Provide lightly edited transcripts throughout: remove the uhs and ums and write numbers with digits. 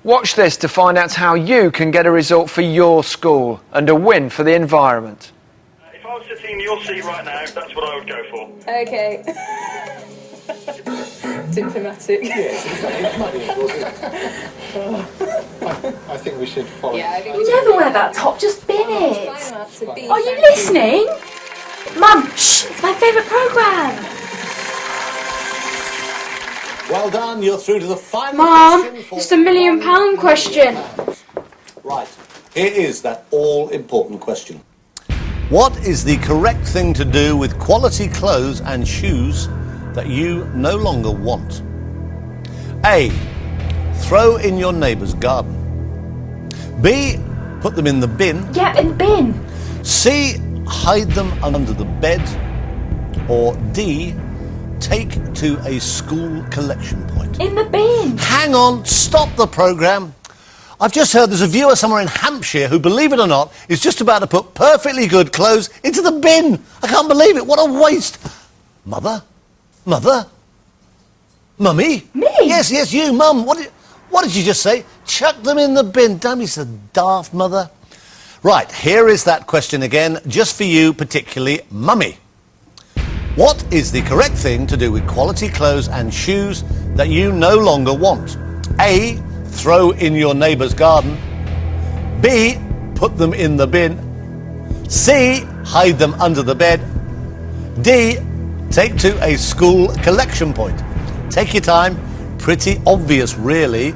Watch this to find out how you can get a result for your school and a win for the environment. If I was sitting in your seat right now, that's what I would go for. Okay. Diplomatic. Yes, I think we should follow. Yeah, I think You never wear that top, just bin it. Are you listening? Mum, shh, it's my favourite programme. Well done, you're through to the final Mum, question. For it's the £1 million question. Right, here is that all-important question. What is the correct thing to do with quality clothes and shoes that you no longer want? A. Throw in your neighbour's garden. B. Put them in the bin. Yeah, in the bin. C. Hide them under the bed. Or D. Take to a school collection point. In the bin. Hang on, stop the programme. I've just heard there's a viewer somewhere in Hampshire who, believe it or not, is just about to put perfectly good clothes into the bin. I can't believe it. What a waste. Mother? Mother? Mummy? Me? Yes, you, Mum. What did you just say? Chuck them in the bin. Damn, you're so daft, Mother. Right, here is that question again, just for you, particularly Mummy. What is the correct thing to do with quality clothes and shoes that you no longer want? A. Throw in your neighbour's garden. B. Put them in the bin. C. Hide them under the bed. D. Take to a school collection point. Take your time. Pretty obvious, really.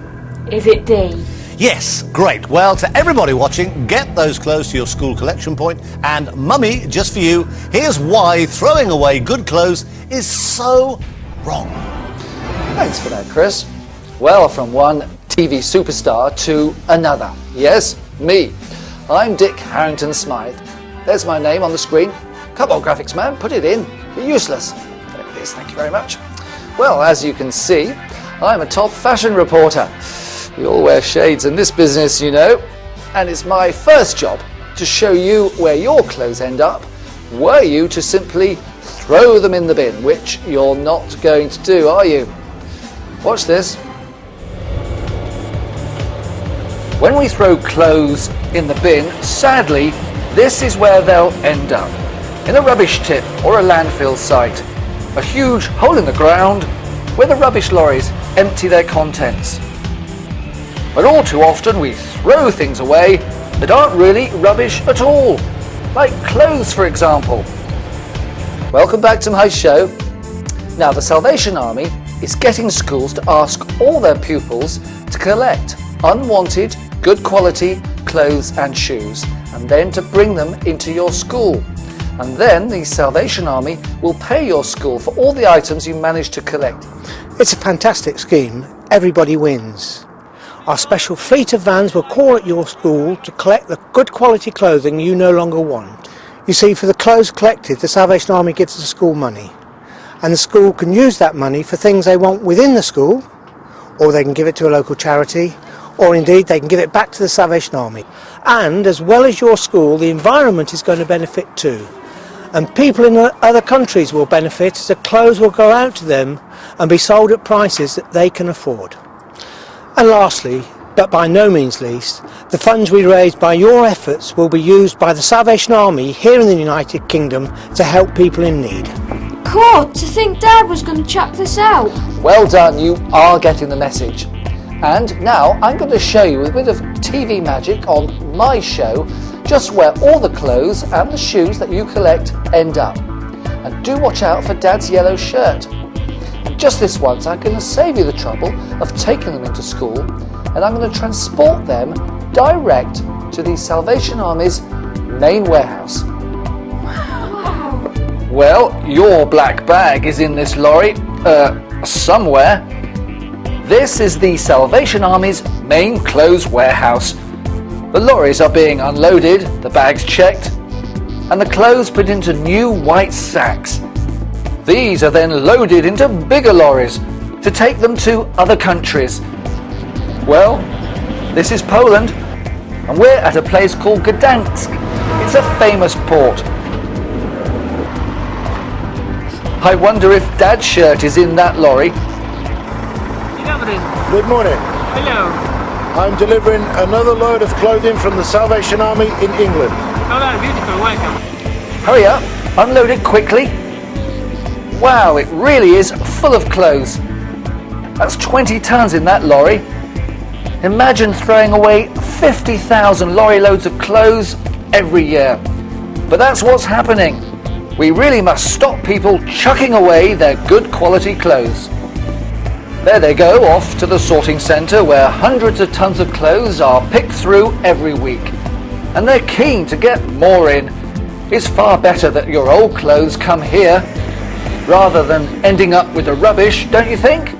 Is it D? Yes, great. Well, to everybody watching, get those clothes to your school collection point. And Mummy, just for you, here's why throwing away good clothes is so wrong. Thanks for that, Chris. Well, from one TV superstar to another. Yes, me. I'm Dick Harrington Smythe. There's my name on the screen. Come on, graphics man, put it in. You're useless. There it is, thank you very much. Well, as you can see, I'm a top fashion reporter. We all wear shades in this business, you know. And it's my first job to show you where your clothes end up, were you to simply throw them in the bin, which you're not going to do, are you? Watch this. When we throw clothes in the bin, sadly, this is where they'll end up. In a rubbish tip or a landfill site. A huge hole in the ground where the rubbish lorries empty their contents. But all too often we throw things away that aren't really rubbish at all. Like clothes, for example. Welcome back to my show. Now, the Salvation Army is getting schools to ask all their pupils to collect unwanted, good quality clothes and shoes, and then to bring them into your school. And then the Salvation Army will pay your school for all the items you manage to collect. It's a fantastic scheme. Everybody wins. Our special fleet of vans will call at your school to collect the good quality clothing you no longer want. You see, for the clothes collected, the Salvation Army gives the school money. And the school can use that money for things they want within the school, or they can give it to a local charity, or indeed they can give it back to the Salvation Army. And as well as your school, the environment is going to benefit too. And people in other countries will benefit as the clothes will go out to them and be sold at prices that they can afford. And lastly, but by no means least, the funds we raise by your efforts will be used by the Salvation Army here in the United Kingdom to help people in need. God, to think Dad was going to chuck this out. Well done, you are getting the message. And now I'm going to show you a bit of TV magic on my show, just where all the clothes and the shoes that you collect end up. And do watch out for Dad's yellow shirt. And just this once, I'm going to save you the trouble of taking them into school, and I'm going to transport them direct to the Salvation Army's main warehouse. Wow. Well, your black bag is in this lorry, somewhere. This is the Salvation Army's main clothes warehouse. The lorries are being unloaded, the bags checked, and the clothes put into new white sacks. These are then loaded into bigger lorries to take them to other countries. Well, this is Poland, and we're at a place called Gdansk. It's a famous port. I wonder if Dad's shirt is in that lorry. Dzień dobry. Good morning. Hello. I'm delivering another load of clothing from the Salvation Army in England. Hello, beautiful, welcome. Hurry up, unload it quickly. Wow, it really is full of clothes. That's 20 tons in that lorry. Imagine throwing away 50,000 lorry loads of clothes every year. But that's what's happening. We really must stop people chucking away their good quality clothes. There they go, off to the sorting centre where hundreds of tons of clothes are picked through every week. And they're keen to get more in. It's far better that your old clothes come here rather than ending up with the rubbish, don't you think?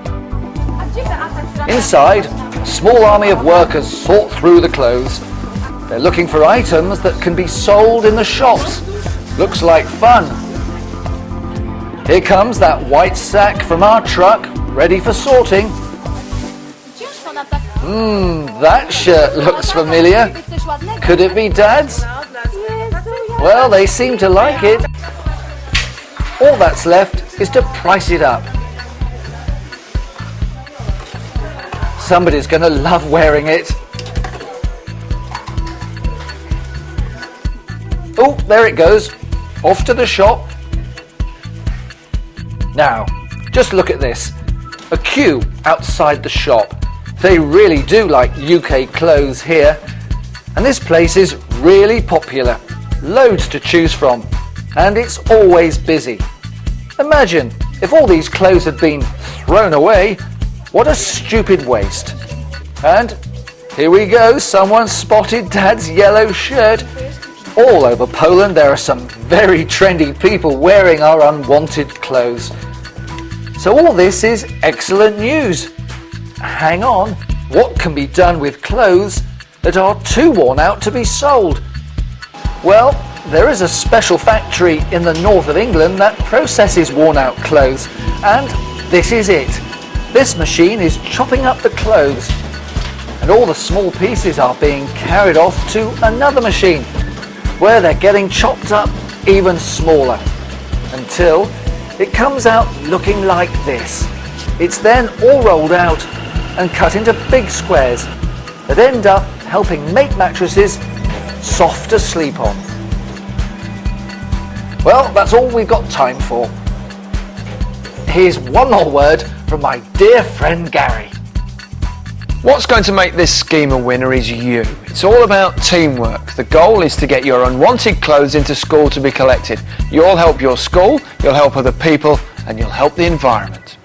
Inside, a small army of workers sort through the clothes. They're looking for items that can be sold in the shops. Looks like fun. Here comes that white sack from our truck, ready for sorting. That shirt looks familiar. Could it be Dad's? Well, they seem to like it. All that's left is to price it up. Somebody's going to love wearing it. Oh, there it goes. Off to the shop. Now, just look at this. A queue outside the shop. They really do like UK clothes here. And this place is really popular. Loads to choose from. And it's always busy. Imagine if all these clothes had been thrown away. What a stupid waste. And here we go. Someone spotted Dad's yellow shirt. All over Poland there are some very trendy people wearing our unwanted clothes. So all this is excellent news. Hang on, what can be done with clothes that are too worn out to be sold? Well, there is a special factory in the north of England that processes worn out clothes, and this is it. This machine is chopping up the clothes, and all the small pieces are being carried off to another machine, where they're getting chopped up even smaller, until it comes out looking like this. It's then all rolled out and cut into big squares that end up helping make mattresses soft to sleep on. Well, that's all we've got time for. Here's one more word from my dear friend Gary. What's going to make this scheme a winner is you. It's all about teamwork. The goal is to get your unwanted clothes into school to be collected. You'll help your school, you'll help other people, and you'll help the environment.